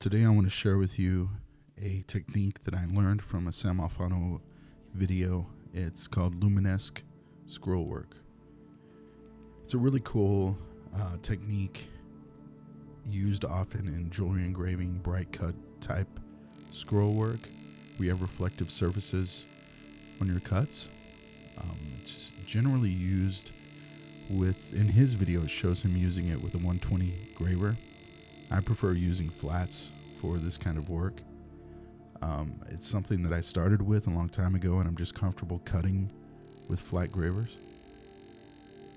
Today I want to share with you a technique that I learned from a Sam Alfano video. It's called Lumenesque Scrollwork. It's a really cool technique used often in jewelry engraving, bright cut type scroll work. We have reflective surfaces on your cuts. It's generally used in his video it shows him using it with a 120 graver. I prefer using flats for this kind of work. It's something that I started with a long time ago, and I'm just comfortable cutting with flat gravers.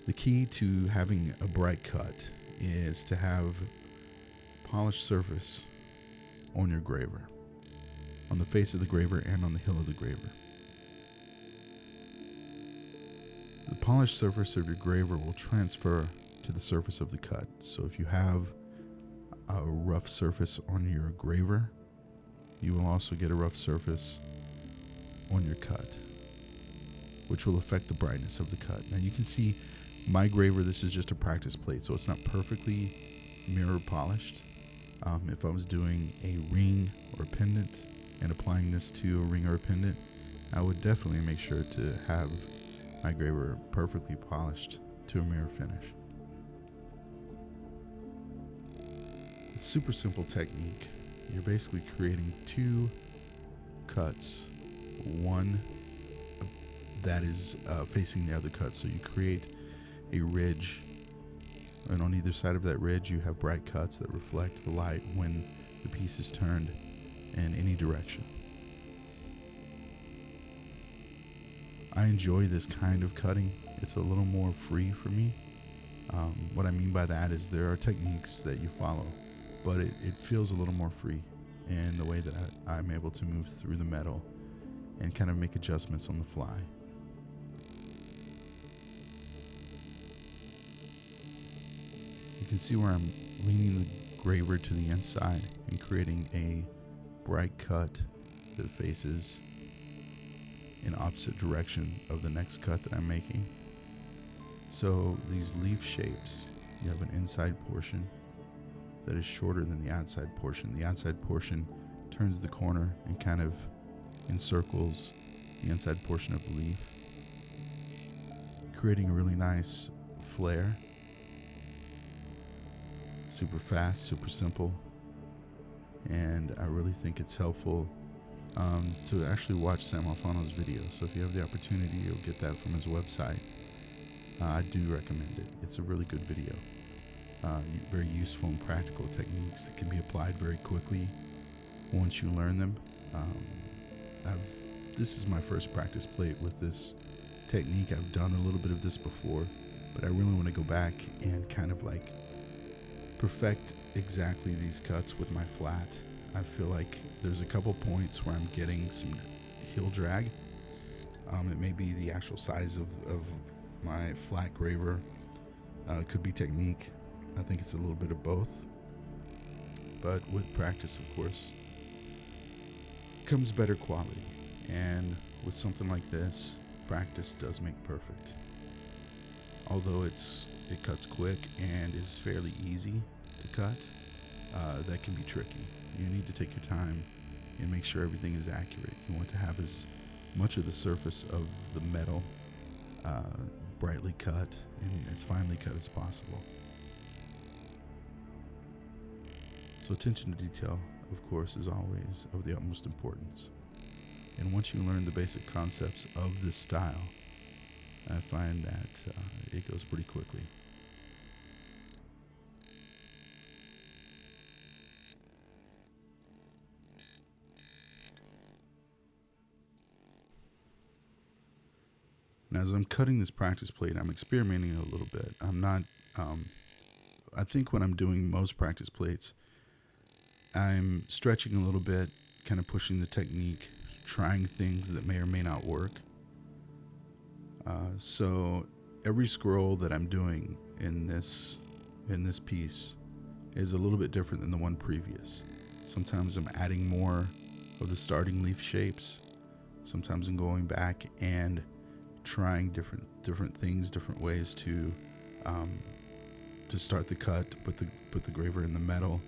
The key to having a bright cut is to have polished surface on your graver, on the face of the graver and on the hill of the graver. The polished surface of your graver will transfer to the surface of the cut. So if you have a rough surface on your graver, you will also get a rough surface on your cut, which will affect the brightness of the cut. Now you can see my graver, this is just a practice plate, so it's not perfectly mirror polished. If I was doing a ring or a pendant and applying this to a ring or a pendant, I would definitely make sure to have my graver perfectly polished to a mirror finish. It's a super simple technique. You're basically creating two cuts, one that is facing the other cut. So you create a ridge, and on either side of that ridge you have bright cuts that reflect the light when the piece is turned in any direction. I enjoy this kind of cutting. It's a little more free for me. What I mean by that is there are techniques that you follow, but it feels a little more free in the way that I'm able to move through the metal and kind of make adjustments on the fly. You can see where I'm leaning the graver to the inside and creating a bright cut that faces in opposite direction of the next cut that I'm making. So these leaf shapes, you have an inside portion that is shorter than the outside portion. The outside portion turns the corner and kind of encircles the inside portion of the leaf, creating a really nice flare. Super fast, super simple, and I really think it's helpful to actually watch Sam Alfano's video. So if you have the opportunity, you'll get that from his website. I do recommend it. It's a really good video. Very useful and practical techniques that can be applied very quickly once you learn them. This is my first practice plate with this technique. I've done a little bit of this before, but I really want to go back and kind of like perfect exactly these cuts with my flat. I feel like there's a couple points where I'm getting some heel drag. It may be the actual size of my flat graver. It could be technique. I think it's a little bit of both. But with practice, of course, comes better quality. And with something like this, practice does make perfect. Although it cuts quick and is fairly easy to cut, that can be tricky. You need to take your time and make sure everything is accurate. You want to have as much of the surface of the metal brightly cut and as finely cut as possible. So attention to detail, of course, is always of the utmost importance. And once you learn the basic concepts of this style, I find that it goes pretty quickly. Now, as I'm cutting this practice plate, I'm experimenting a little bit. I think when I'm doing most practice plates, I'm stretching a little bit, kind of pushing the technique, trying things that may or may not work. So every scroll that I'm doing in this piece is a little bit different than the one previous. Sometimes I'm adding more of the starting leaf shapes. Sometimes I'm going back and trying different things, different ways to start the cut, put the graver in the metal.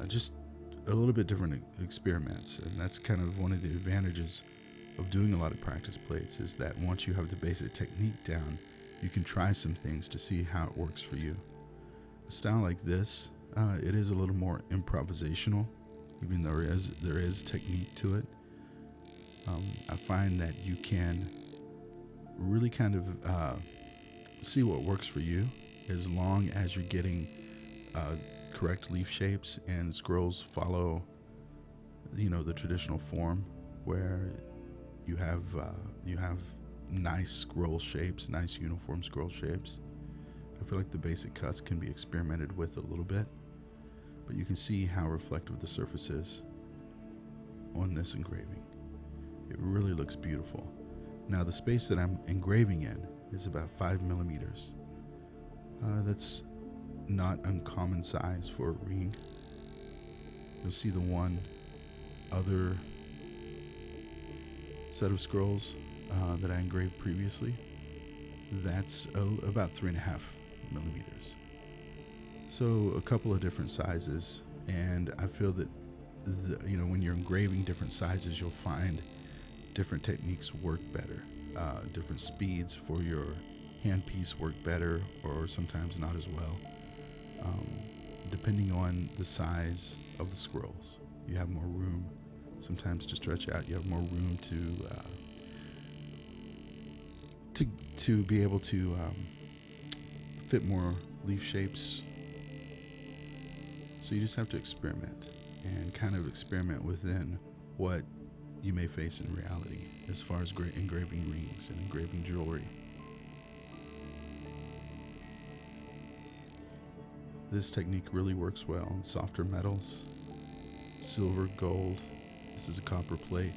Just a little bit different experiments, and that's kind of one of the advantages of doing a lot of practice plates, is that once you have the basic technique down, you can try some things to see how it works for you. A style like this, it is a little more improvisational, even though there is technique to it. I find that you can really kind of see what works for you, as long as you're getting correct leaf shapes and scrolls follow, the traditional form, where you have nice scroll shapes, nice uniform scroll shapes. I feel like the basic cuts can be experimented with a little bit, but you can see how reflective the surface is on this engraving. It really looks beautiful. Now, the space that I'm engraving in is about 5 millimeters. That's not uncommon size for a ring. You'll see the one other set of scrolls that I engraved previously. That's about 3.5 millimeters. So a couple of different sizes, and I feel that when you're engraving different sizes, you'll find different techniques work better. Different speeds for your handpiece work better, or sometimes not as well. Depending on the size of the scrolls, you have more room sometimes to stretch out. You have more room to be able to fit more leaf shapes. So you just have to experiment and kind of experiment within what you may face in reality, as far as engraving rings and engraving jewelry. This technique really works well on softer metals, silver, gold. This is a copper plate.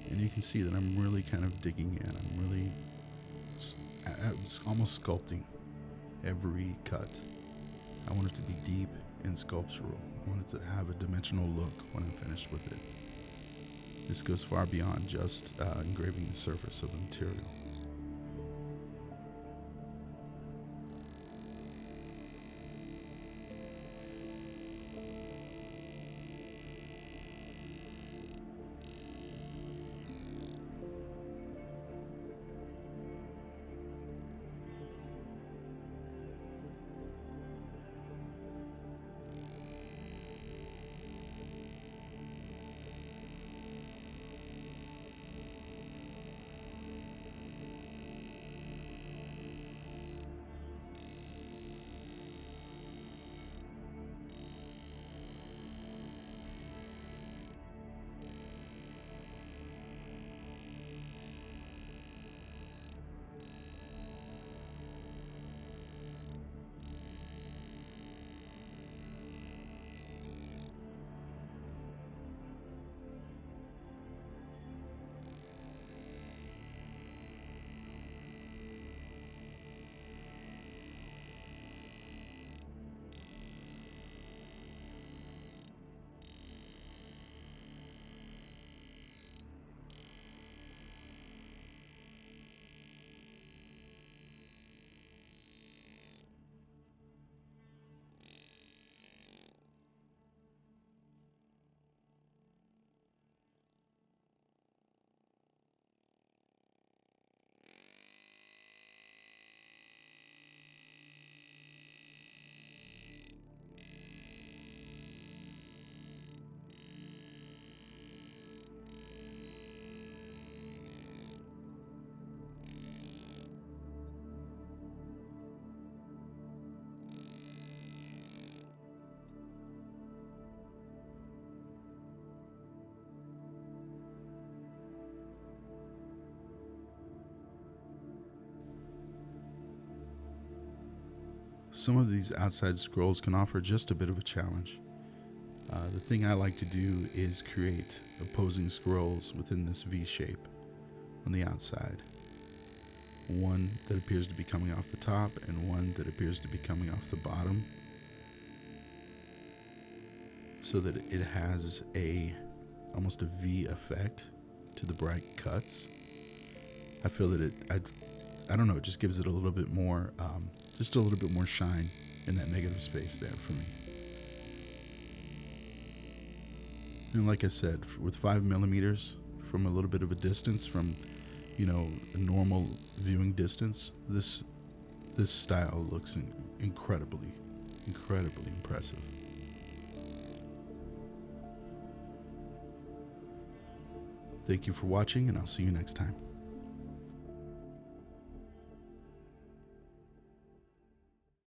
And you can see that I'm really kind of digging in. I'm really almost sculpting every cut. I want it to be deep and sculptural. I want it to have a dimensional look when I'm finished with it. This goes far beyond just engraving the surface of the material. Some of these outside scrolls can offer just a bit of a challenge. The thing I like to do is create opposing scrolls within this V shape on the outside. One that appears to be coming off the top and one that appears to be coming off the bottom, so that it has almost a V effect to the bright cuts. I feel that it just gives it a little bit more Just a little bit more shine in that negative space there for me. And like I said, with 5 millimeters from a little bit of a distance, from a normal viewing distance, this style looks incredibly impressive. Thank you for watching, and I'll see you next time.